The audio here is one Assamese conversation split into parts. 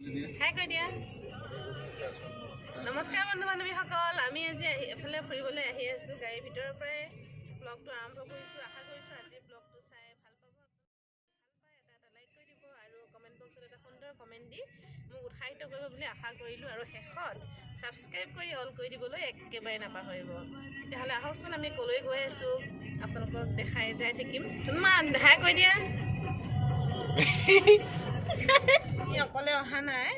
হাই কৈ দিয়া নমস্কাৰ বন্ধু বান্ধৱীসকল আমি আজি এফালে ফুৰিবলৈ আহি আছোঁ গাড়ীৰ ভিতৰৰ পৰাই ব্লগটো আৰম্ভ কৰিছোঁ আশা কৰিছোঁ আজিৰ ব্লগটো চাই ভাল পাব এটা লাইক কৰি দিব আৰু কমেণ্ট বক্সত এটা সুন্দৰ কমেণ্ট দি মোক উৎসাহিত কৰিব বুলি আশা কৰিলোঁ আৰু শেষত ছাবস্ক্ৰাইব কৰি অল কৰি দিবলৈ একেবাৰে নাপাহৰিব তেতিয়াহ'লে আহকচোন আমি ক'লৈ গৈ আছোঁ আপোনালোকক দেখাই যাই থাকিম তোমাৰ হাই কৈ দিয়া অকলে অহা নাই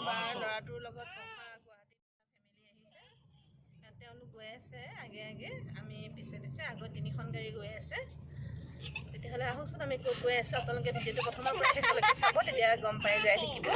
বা ল'ৰাটোৰ লগত গুৱাহাটীত ফেমিলি আহিছে তেওঁলোক গৈ আছে আগে আগে আমি পিছে পিছে আগত 3খন গাড়ী গৈ আছে তেতিয়াহ'লে আহকচোন আমি ক'ত গৈ আছোঁ আপোনালোকে ভিডিঅ'টো প্ৰথমৰ পৰা শেষলৈকে চাব তেতিয়া গম পাই যাই থাকিব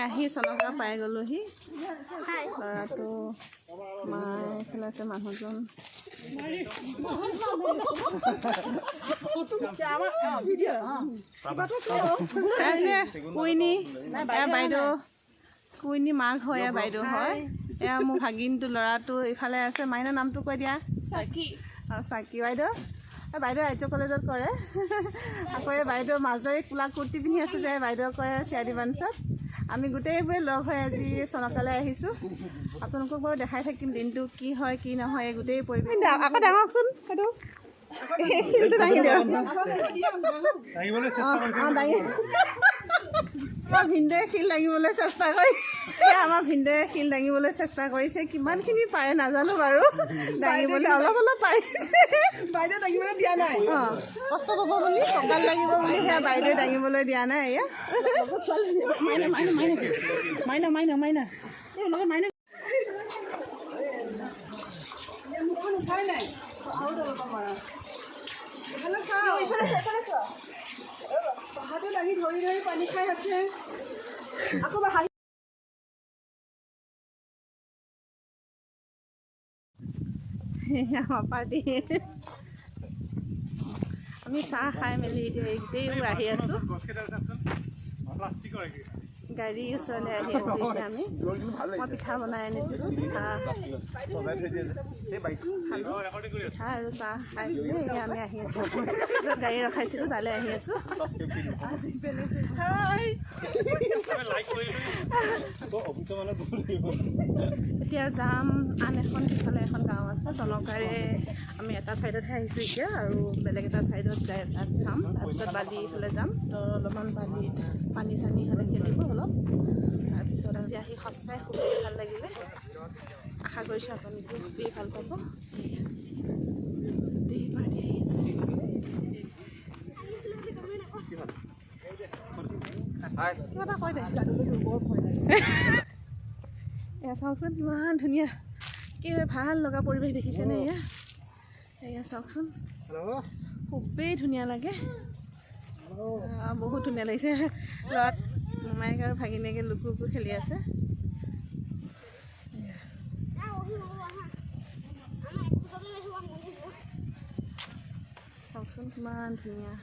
আহি চনকা পাই গ'লোহি ল'ৰাটো মা এইফালে আছে মানুহজন কুইনী বাইদেউ কুইনী মাক হয় বাইদেউ হয় এয়া মোৰ ভাগিনটো ল'ৰাটো ইফালে আছে মাইনাৰ নামটো কৈ দিয়া চাকি বাইদেউ বাইদেউ আৰ্য কলেজত কৰে আকৌ এই বাইদেউ মাজৰে কোলা কুৰ্তি পিন্ধি আছে যে বাইদেউ কৰে চিআৰডি বাঞ্চত আমি গোটেইবোৰে লগ হৈ আজি চনকালৈ আহিছোঁ আপোনালোকক বাৰু দেখাই থাকিম দিনটো কি হয় কি নহয় গোটেই পৰিৱেশ আকৌ ডাঙৰকচোন সেইটো শিলটো দাঙি দিয়ক আমাৰ ভিনদেৱে শিল দাঙিবলৈ চেষ্টা কৰিছে আমাৰ ভিনদেৱে শিল দাঙিবলৈ চেষ্টা কৰিছে কিমানখিনি পাৰে নাজানো বাৰু দাঙিবলৈ অলপ অলপ পাৰিছে বাইদেউ দাঙিবলৈ দিয়া নাই অঁ কষ্ট পাব বুলি কঁকাল লাগিব বুলি সেয়া বাইদেৱে দাঙিবলৈ দিয়া নাই এয়া মাইনা মাইনা মাইনা মাইনা মাইনা মাইনা লগত মাইনা উঠাই নাই পাহাৰটো লাগি ধৰি ধৰি পানী খাই আছে আকৌ আমাৰ পাৰ্টি আমি চাহ খাই মেলি এতিয়া গোটেইবোৰ আহি আছোঁ গাড়ী ওচৰলৈ আহি আছোঁ এতিয়া আমি মই পিঠা বনাই আনিছিলোঁ পিঠা আৰু চাহ খাই এতিয়া আমি আহি আছোঁ গাড়ী ৰখাইছিলোঁ তালৈ আহি আছোঁ এতিয়া যাম আন এখন সিফালে এখন গাঁও আছে চনকাৰে আমি এটা ছাইডতহে আহিছোঁ এতিয়া আৰু বেলেগ এটা ছাইডত যাই তাত চাম তাৰপিছত বালি ইফালে যাম তো অলপমান বালিত পানী চানী হ'লে খেলিব অলপ তাৰপিছত আজি আহি সঁচাই খুবেই ভাল লাগিলে আশা কৰিছোঁ আপোনালোকে খুবেই ভাল পাব দেই পাৰ্টি আহি আছে কিবা এটা কৈ দে এয়া চাওকচোন কিমান ধুনীয়া কি ভাল লগা পৰিৱেশ দেখিছেনে এয়া চাওকচোন খুবেই ধুনীয়া লাগে বহুত ধুনীয়া লাগিছে ল'ৰাত মোমাইক আৰু ভাগিনীয়েকে লুকু লুকু খেলি আছে চাওকচোন কিমান ধুনীয়া